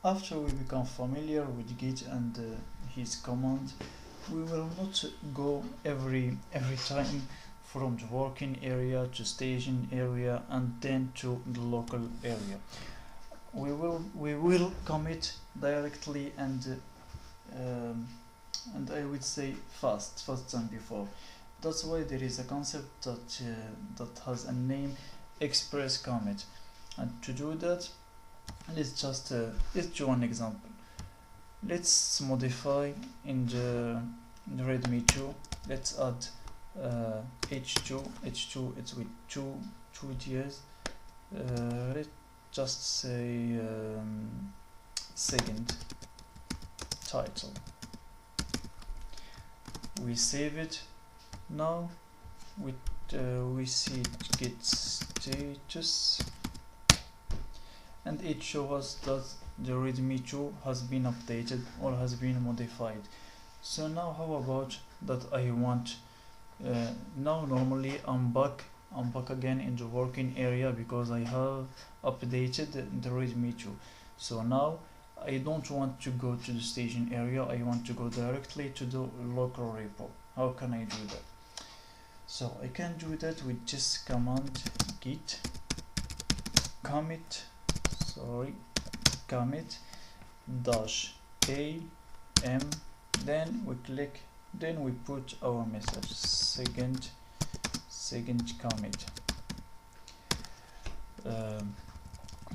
After we become familiar with Git and his command, we will not go every time from the working area to staging area and then to the local area. We will commit directly and I would say fast than before. That's why there is a concept that has a name, express commit. And to do that, let's do one example. Let's modify in the readme 2. Let's add h2. It's with two ts. Let's just say second title. We save it. Now we see git status, and it shows us that the readme 2 has been updated or has been modified. So now how about that I want now normally I'm back again in the working area because I have updated the readme 2. So now I don't want to go to the staging area, I want to go directly to the local repo. How can I do that? So I can do that with this command git commit dash a m, then we click, then we put our message second commit.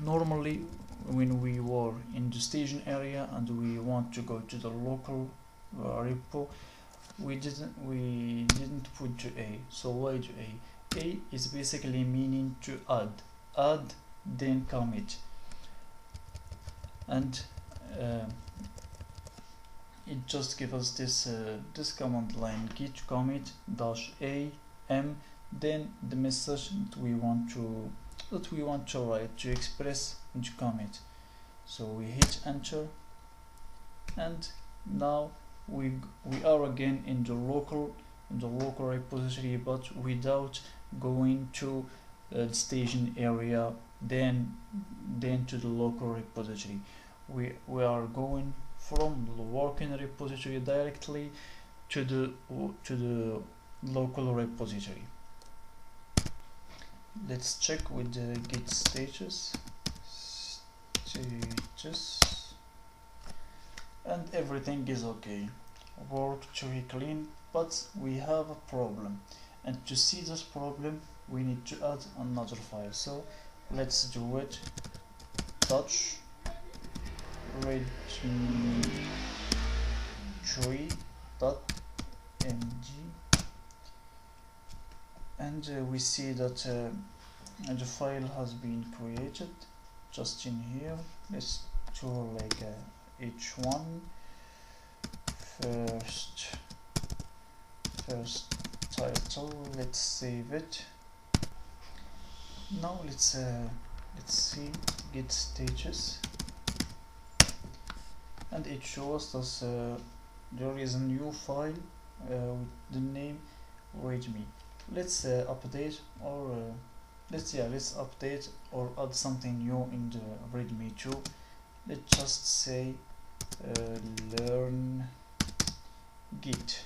Normally when we were in the staging area and we want to go to the local repo, we didn't put to a. So why do a? A is basically meaning to add then commit, and it just gives us this command line git commit dash a m, then the message that we want to write to express the commit. So we hit enter, and now we are again in the local repository, but without going to the staging area then to the local repository. We are going from the working repository directly to the local repository. Let's check with the git status, and everything is okay. Work tree clean, but we have a problem, and to see this problem we need to add another file. So let's do it. Touch readme tree.mg, and we see that the file has been created just in here. Let's do like h1 first title. Let's save it. Now let's see git status, and it shows us there is a new file with the name readme. Let's update or let's update or add something new in the readme 2. Let's just say learn git.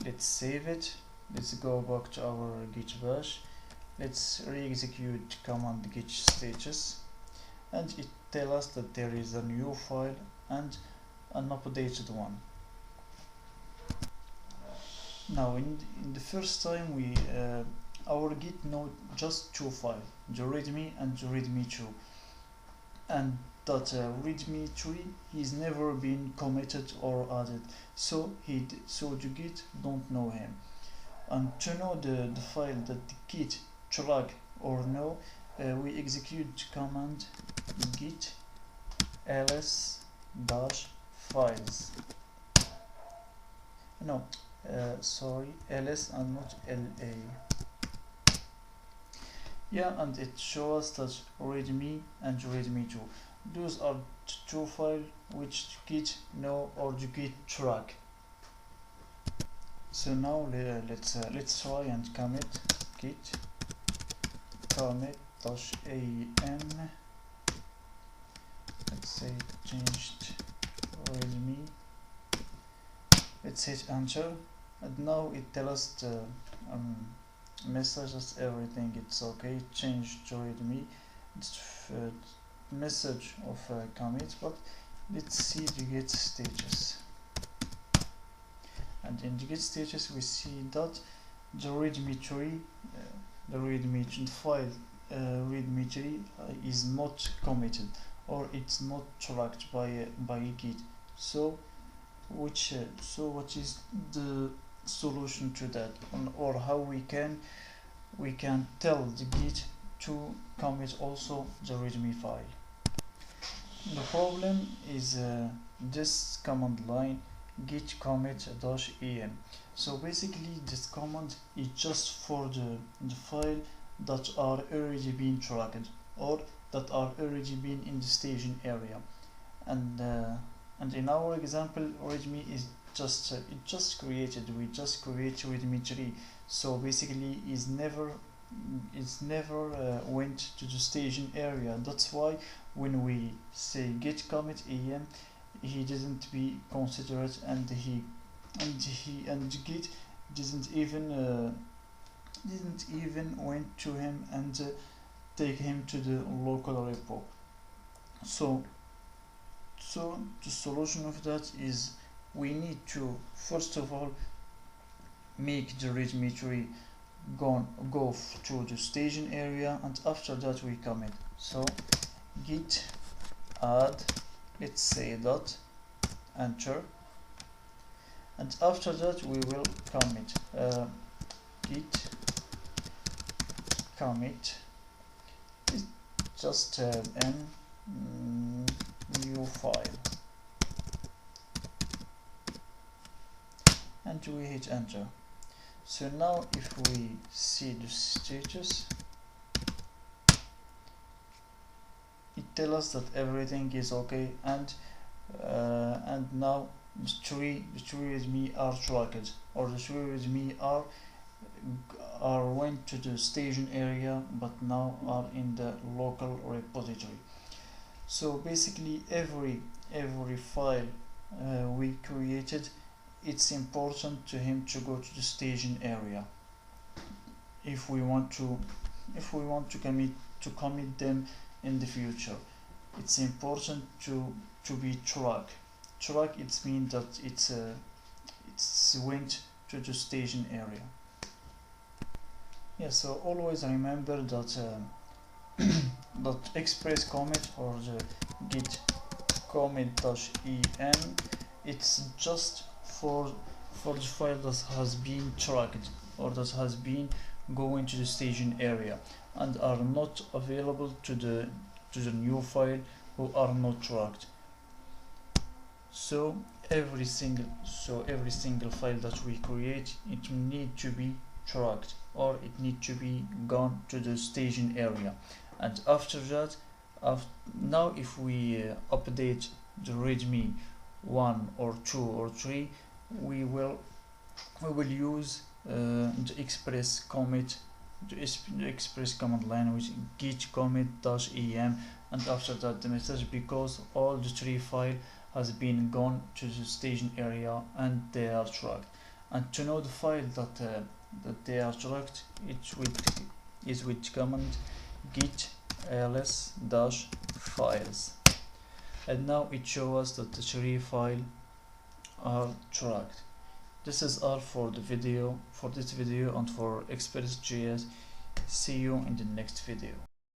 Let's save it. Let's go back to our git bash. Let's re-execute command git status, and it tells us that there is a new file and an updated one. Now in the first time we our git know just two files, the readme and the readme 2, and that readme tree he's never been committed or added, so the git don't know him. And to know the file that the git track or no, we execute command git ls dash files. No, sorry, ls and not la. Yeah, and it shows that readme and readme 2, those are two files which git know or the git track. So now let's try and commit git commit dash am. Let's say changed readme. Let's hit enter, and now it tells us the message that everything it's okay, change to readme. It's message of commit, but let's see the get status. And in the get status we see that the readme tree, the readme file readme tree is not committed, or it's not tracked by Git. So what is the solution to that, or how we can tell the Git to commit also the readme file? The problem is this command line git commit -em. So basically this command is just for the file that are already been tracked, or that are already been in the staging area, and in our example readme is just created. We just create readme tree, so basically it's never went to the staging area. That's why when we say git commit em, he didn't be considered, and Git didn't even went to him and take him to the local repo. So the solution of that is we need to first of all make the readme tree go to the staging area, and after that we commit. So git add, let's say dot, enter, and after that we will commit git commit just new file, and we hit enter. So now if we see the status, it tells us that everything is okay, and now the tree readme are tracked, or the tree readme are went to the staging area, but now are in the local repository. So basically every file we created, it's important to him to go to the staging area if we want to commit them in the future. It's important to be track. It means that it's went to the staging area. Yeah, so always remember that that express commit, or the git commit -em, it's just for the file that has been tracked, or that has been going to the staging area, and are not available to the new file who are not tracked. So every single file that we create, it need to be tracked, or it need to be gone to the staging area. And after that, now if we update the readme 1 or 2 or 3, we will use the express commit, the express command line with git commit -em, and after that the message, because all the 3 file has been gone to the staging area and they are tracked. And to know the file that they are tracked, is with command git ls-files, and now it shows us that the 3 file are tracked. This is all for this video and for Express.js. See you in the next video.